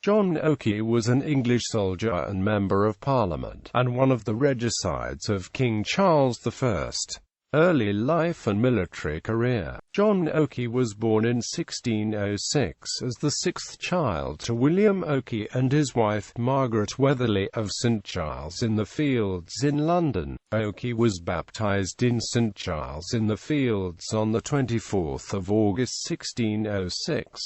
John Okey was an English soldier and Member of Parliament, and one of the regicides of King Charles I. Early life and military career. John Okey was born in 1606 as the sixth child to William Okey and his wife Margaret Weatherly of St Giles in the Fields in London. Okey was baptised in St Giles in the Fields on the 24th of August 1606.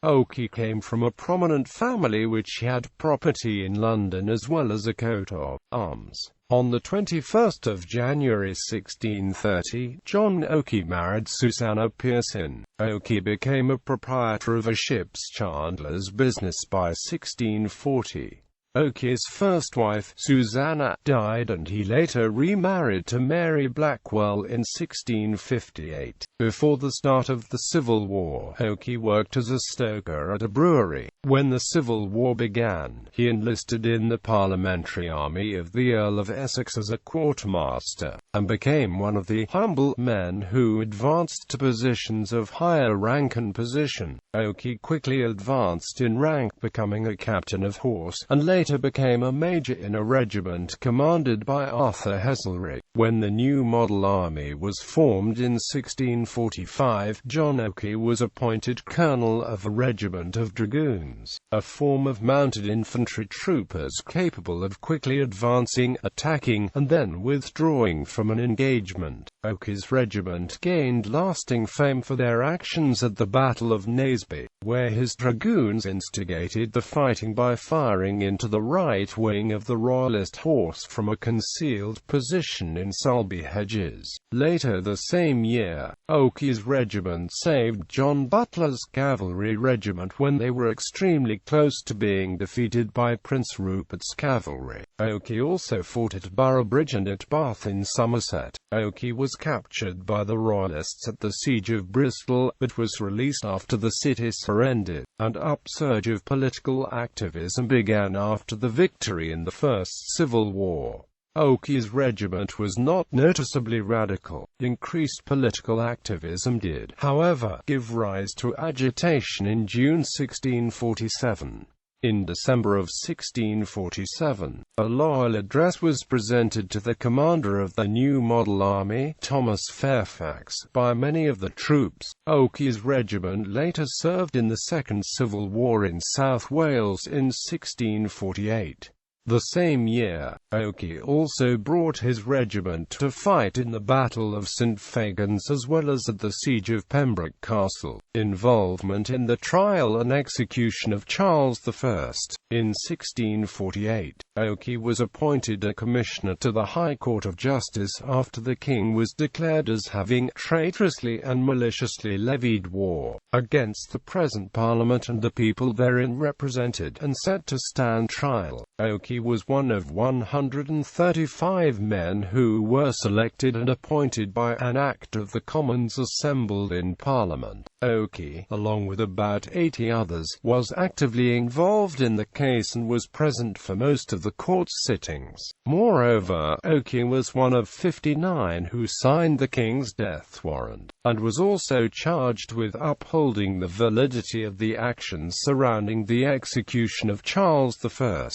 Okey came from a prominent family which had property in London as well as a coat of arms. On the 21st of January 1630, John Okey married Susanna Pearson. Okey became a proprietor of a ship's chandler's business by 1640. Okey's first wife, Susanna, died and he later remarried to Mary Blackwell in 1658. Before the start of the Civil War, Okey worked as a stoker at a brewery. When the Civil War began, he enlisted in the Parliamentary Army of the Earl of Essex as a quartermaster, and became one of the humble men who advanced to positions of higher rank and position. Okey quickly advanced in rank, becoming a captain of horse, and later became a major in a regiment commanded by Arthur Heselrigg. When the new model army was formed in 1645, John Okey was appointed colonel of a regiment of dragoons, a form of mounted infantry troopers capable of quickly advancing, attacking, and then withdrawing from an engagement. Okey's regiment gained lasting fame for their actions at the Battle of Naseby, where his dragoons instigated the fighting by firing into the right wing of the Royalist horse from a concealed position in Sulby Hedges. Later the same year, Okey's regiment saved John Butler's cavalry regiment when they were extremely close to being defeated by Prince Rupert's cavalry. Okey also fought at Boroughbridge and at Bath in Somerset. Okey was captured by the Royalists at the Siege of Bristol, but was released after the city surrendered. An upsurge of political activism began after the victory in the First Civil War. Okey's regiment was not noticeably radical. Increased political activism did, however, give rise to agitation in June 1647. In December of 1647, a loyal address was presented to the commander of the new model army, Thomas Fairfax, by many of the troops. Okey's regiment later served in the Second Civil War in South Wales in 1648. The same year, Okey also brought his regiment to fight in the Battle of St Fagans as well as at the Siege of Pembroke Castle. Involvement in the trial and execution of Charles I. In 1648, Okey was appointed a commissioner to the High Court of Justice after the king was declared as having traitorously and maliciously levied war against the present Parliament and the people therein represented, and set to stand trial. Okey was one of 135 men who were selected and appointed by an Act of the Commons assembled in Parliament. Okey, along with about 80 others, was actively involved in the case and was present for most of the court's sittings. Moreover, Okey was one of 59 who signed the king's death warrant, and was also charged with upholding the validity of the actions surrounding the execution of Charles I.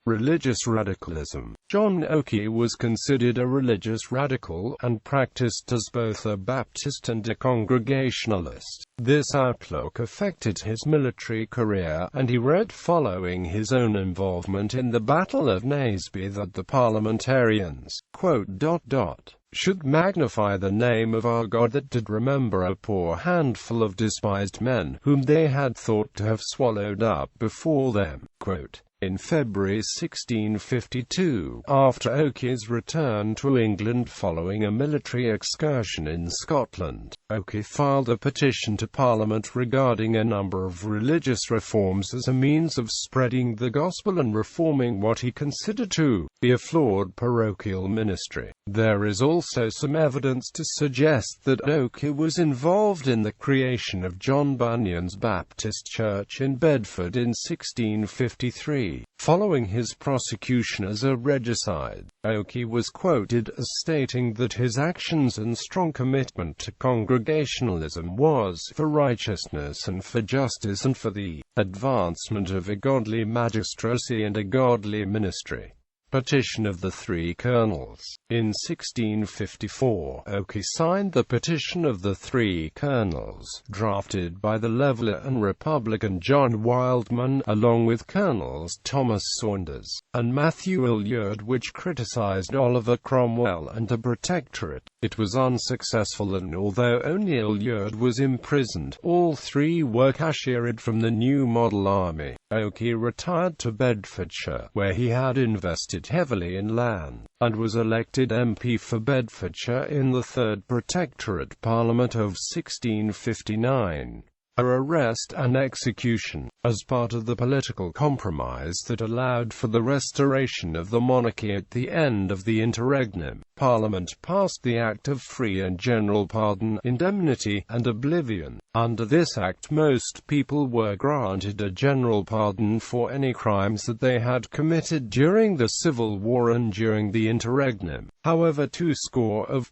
Religious radicalism. John Okey was considered a religious radical, and practiced as both a Baptist and a Congregationalist. This outlook affected his military career, and he wrote following his own involvement in the Battle of Naseby that the parliamentarians, should magnify the name of our God that did remember a poor handful of despised men, whom they had thought to have swallowed up before them. In February 1652, after Okey's return to England following a military excursion in Scotland, Okey filed a petition to Parliament regarding a number of religious reforms as a means of spreading the gospel and reforming what he considered to be a flawed parochial ministry. There is also some evidence to suggest that Okey was involved in the creation of John Bunyan's Baptist Church in Bedford in 1653. Okey. Following his prosecution as a regicide, Okey was quoted as stating that his actions and strong commitment to congregationalism was for righteousness and for justice and for the advancement of a godly magistracy and a godly ministry. Petition of the Three Colonels. In 1654, Okey signed the Petition of the Three Colonels, drafted by the Leveller and Republican John Wildman, along with Colonels Thomas Saunders and Matthew Ilyard, which criticized Oliver Cromwell and the Protectorate. It was unsuccessful, and although only Ilyard was imprisoned, all three were cashiered from the new model army. Okey retired to Bedfordshire, where he had invested heavily in land, and was elected MP for Bedfordshire in the Third Protectorate Parliament of 1659. Arrest and execution. As part of the political compromise that allowed for the restoration of the monarchy at the end of the interregnum, Parliament passed the Act of Free and General Pardon, Indemnity, and Oblivion. Under this act, most people were granted a general pardon for any crimes that they had committed during the Civil War and during the interregnum. However, 20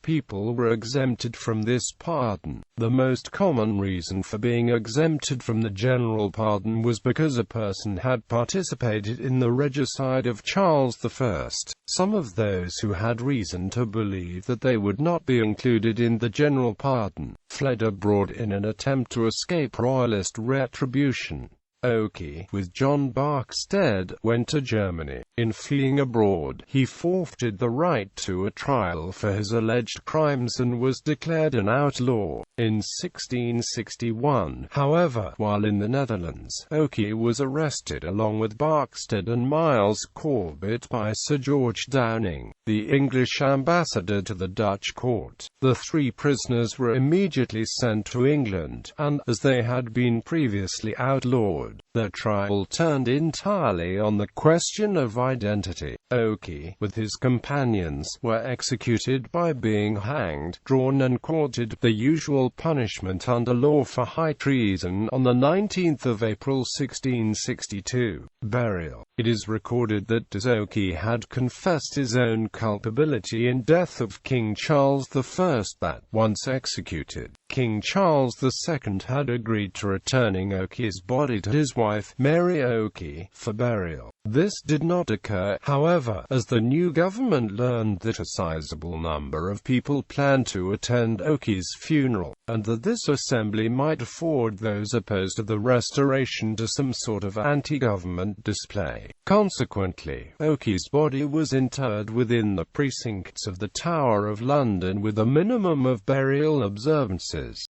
people were exempted from this pardon. The most common reason for being exempted from the general pardon was because a person had participated in the regicide of Charles I. Some of those who had reason to believe that they would not be included in the general pardon fled abroad in an attempt to escape royalist retribution. Okey, with John Barkstead, went to Germany. In fleeing abroad, he forfeited the right to a trial for his alleged crimes and was declared an outlaw. In 1661, however, while in the Netherlands, Okey was arrested along with Barkstead and Miles Corbett by Sir George Downing, the English ambassador to the Dutch court. The three prisoners were immediately sent to England, and, as they had been previously outlawed, their trial turned entirely on the question of identity. Okey, with his companions, were executed by being hanged, drawn and quartered, the usual punishment under law for high treason, on the 19th of April 1662. Burial. It is recorded that as Okey had confessed his own culpability in death of King Charles I, that, once executed, King Charles II had agreed to returning Okey's body to his wife, Mary Okey, for burial. This did not occur, however, as the new government learned that a sizable number of people planned to attend Okey's funeral, and that this assembly might afford those opposed to the restoration to some sort of anti-government display. Consequently, Okey's body was interred within the precincts of the Tower of London with a minimum of burial observances.